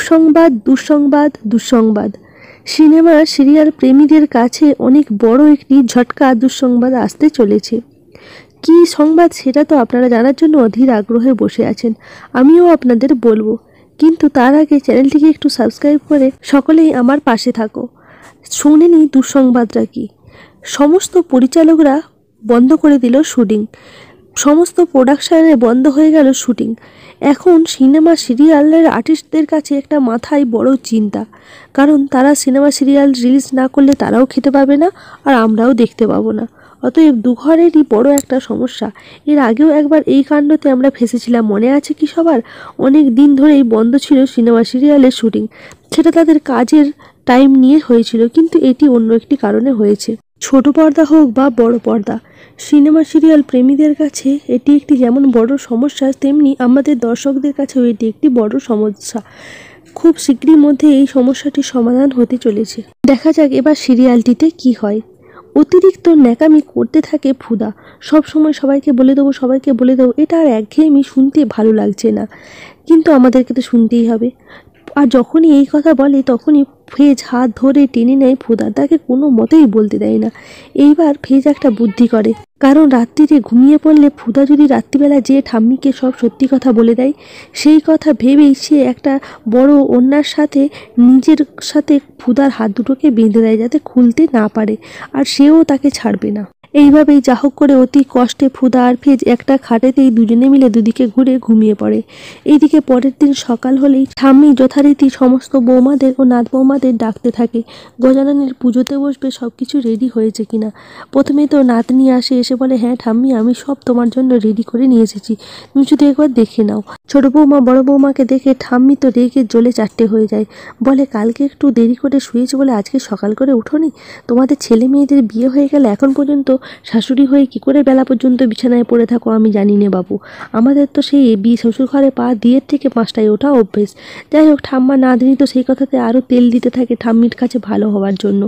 দুঃসংবাদ দুঃসংবাদ দুঃসংবাদ। সিনেমা সিরিয়াল প্রেমীদের কাছে অনেক বড় একটি ঝটকা দুঃসংবাদ আসতে চলেছে। কী সংবাদ সেটা তো আপনারা জানার জন্য অধীর আগ্রহে বসে আছেন, আমিও আপনাদের বলবো। কিন্তু তার আগে চ্যানেলটিকে একটু সাবস্ক্রাইব করে সকলেই আমার পাশে থাকো। শুনে নিই দুঃসংবাদটা কি। সমস্ত পরিচালকরা বন্ধ করে দিল শুটিং, সমস্ত প্রোডাকশানে বন্ধ হয়ে গেল শুটিং। এখন সিনেমা সিরিয়ালের আর্টিস্টদের কাছে একটা মাথায় বড় চিন্তা, কারণ তারা সিনেমা সিরিয়াল রিলিজ না করলে তারাও খেতে পাবে না, আর আমরাও দেখতে পাবো না। অতএব দুঘরেরই বড় একটা সমস্যা। এর আগেও একবার এই কাণ্ডতে আমরা ফেঁসেছিলাম, মনে আছে কি সবার? অনেক দিন ধরেই বন্ধ ছিল সিনেমা সিরিয়ালের শুটিং, সেটা তাদের কাজের টাইম নিয়ে হয়েছিল, কিন্তু এটি অন্য একটি কারণে হয়েছে। ছোট পর্দা হোক বা বড় পর্দা, সিনেমা সিরিয়াল প্রেমীদের কাছে এটি একটি যেমন বড় সমস্যা, তেমনি আমাদের দর্শকদের কাছেও এটি একটি বড় সমস্যা। খুব শীঘ্রই মধ্যে এই সমস্যাটির সমাধান হতে চলেছে। দেখা যাক এবার সিরিয়ালটিতে কি হয়। অতিরিক্ত ন্যাকামি করতে থাকে ফুদা, সব সময় সবাইকে বলে দেবো সবাইকে বলে দেবো, এটা আর একঘেয়েমি, শুনতে ভালো লাগছে না, কিন্তু আমাদেরকে তো শুনতেই হবে। আর যখনই এই কথা বলে তখনই ফেজ হাত ধরে টেনে নেয় ফুদা, তাকে কোনো মতেই বলতে দেয় না। এইবার ফেজ একটা বুদ্ধি করে, কারণ রাত্রিরে ঘুমিয়ে পড়লে ফুদা যদি রাত্রিবেলা যেয়ে ঠাম্মিকে সব সত্যি কথা বলে দেয়, সেই কথা ভেবেই সে একটা বড় ওড়নার সাথে নিজের সাথে ফুদার হাত দুটোকে বেঁধে দেয়, যাতে খুলতে না পারে, আর সেও তাকে ছাড়বে না। এইভাবেই যা হোক করে অতি কষ্টে ফুদা আর ফেজ একটা খাটেতেই দুজনে মিলে দুদিকে ঘুরে ঘুমিয়ে পড়ে। এইদিকে পরের দিন সকাল হলেই ঠাম্মি যথারীতি সমস্ত বৌমাদের ও নাত বৌমাদের ডাকতে থাকে। গজাননের পুজোতে বসবে, সব কিছু রেডি হয়েছে কিনা। প্রথমে তো নাতনি আসে, এসে বলে, হ্যাঁ ঠাম্মি, আমি সব তোমার জন্য রেডি করে নিয়ে এসেছি, তুমি শুধু একবার দেখে নাও। ছোট বৌমা বড় বৌমাকে দেখে ঠাম্মি তো রেগে জ্বলে চারটে হয়ে যায়। বলে, কালকে একটু দেরি করে শুয়েছে বলে আজকে সকাল করে উঠোনি? তোমাদের ছেলে মেয়েদের বিয়ে হয়ে গেলে এখন পর্যন্ত শাশুড়ি হয়ে কি করে বেলা পর্যন্ত বিছানায় পড়ে থাকো আমি জানি না বাবু। আমাদের তো সেই শ্বশুর ঘরে পা দিয়ে থেকে 5টায় ওঠা অভ্যেস। যাই হোক, ঠাম্মা নাতনি তো সেই কথাতে আরও তেল দিতে থাকে ঠাম্মির কাছে ভালো হওয়ার জন্য।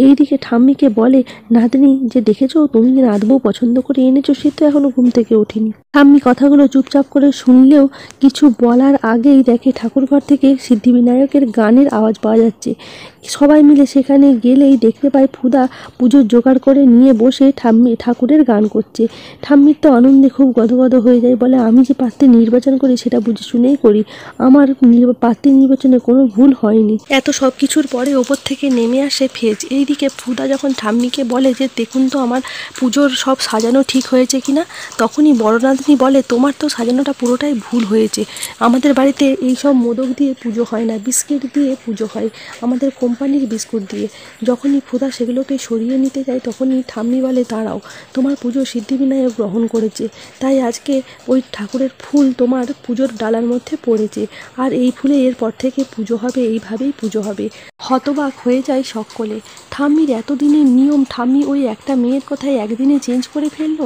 এইদিকে ঠাম্মিকে বলে নাতনি, যে দেখেছো তুমি যে নাতবউ পছন্দ করে এনেছো, সে তো এখনো ঘুম থেকে ওঠেনি। ঠাম্মি কথাগুলো চুপচাপ করে শুনলেও কিছু বলার আগেই দেখে ঠাকুরঘর থেকে সিদ্ধিবিনায়কের গানের আওয়াজ পাওয়া যাচ্ছে। সবাই মিলে সেখানে গেলেই দেখতে পায় ফুদা পুজোর জোগাড় করে নিয়ে বসে ঠাকুরের গান করছে। ঠাম্মির তো আনন্দে খুব গদগদ হয়ে যায়, বলে, আমি যে পাত্রী নির্বাচন করি সেটা বুঝে শুনেই করি, আমার পাত্রী নির্বাচনে কোনো ভুল হয়নি। এত সব কিছুর পরে ওপর থেকে নেমে আসে ফেজ। এইদিকে ফুদা যখন ঠাম্মিকে বলে যে দেখুন তো আমার পুজোর সব সাজানো ঠিক হয়েছে কিনা, তখনই বড় নাতনি বলে, তোমার তো সাজানোটা পুরোটাই ভুল হয়েছে। আমাদের বাড়িতে এই সব মোদক দিয়ে পুজো হয় না, বিস্কিট দিয়ে পুজো হয়, আমাদের কোম্পানির বিস্কুট দিয়ে। যখনই ফুদা সেগুলোকে সরিয়ে নিতে যায় তখনই ঠাম্মি বলে, দাঁড়াও, তোমার পুজো সিদ্ধিবিনায়ক গ্রহণ করেছে, তাই আজকে ওই ঠাকুরের ফুল তোমার পুজোর ডালার মধ্যে পড়েছে, আর এই ফুলে এরপর থেকে পুজো হবে, এইভাবেই পুজো হবে। হতবাক হয়ে যায় সকলে। ঠাম্মির এতদিনের নিয়ম ঠাম্মি ওই একটা মেয়ের কথায় একদিনে চেঞ্জ করে ফেললো।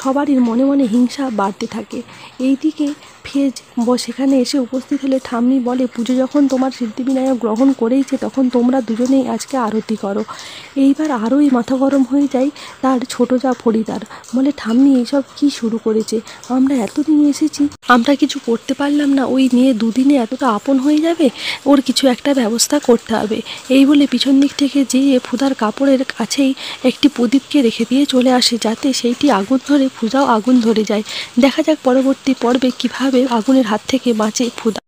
সবারই মনে মনে হিংসা বাড়তে থাকে। এইদিকে ফেজ সেখানে এসে উপস্থিত হলে ঠাম্মি বলে, পুজো যখন তোমার সিদ্ধিবিনায়ক গ্রহণ করেইছে তখন তোমরা দুজনেই আজকে আরতি করো। এইবার আরোই মাথা গরম হয়ে যায় তার ছোটো যা ফরিদার। বলে, ঠাম্মি এইসব কি শুরু করেছে? আমরা এতদিন এসেছি, আমরা কিছু করতে পারলাম না, ওই মেয়ে দুদিনে এতটা আপন হয়ে যাবে, ওর কিছু একটা ব্যবস্থা করতে হবে। এই বলে পিছন দিক থেকে যেয়ে ফুদার কাপড়ের কাছেই একটি প্রদীপকে রেখে দিয়ে চলে আসে, যাতে সেইটি আগুন ধরে ফুদাও আগুন ধরে যায়। দেখা যাক পরবর্তী পর্বে কিভাবে আগুনের হাত থেকে বাঁচে ফুদা।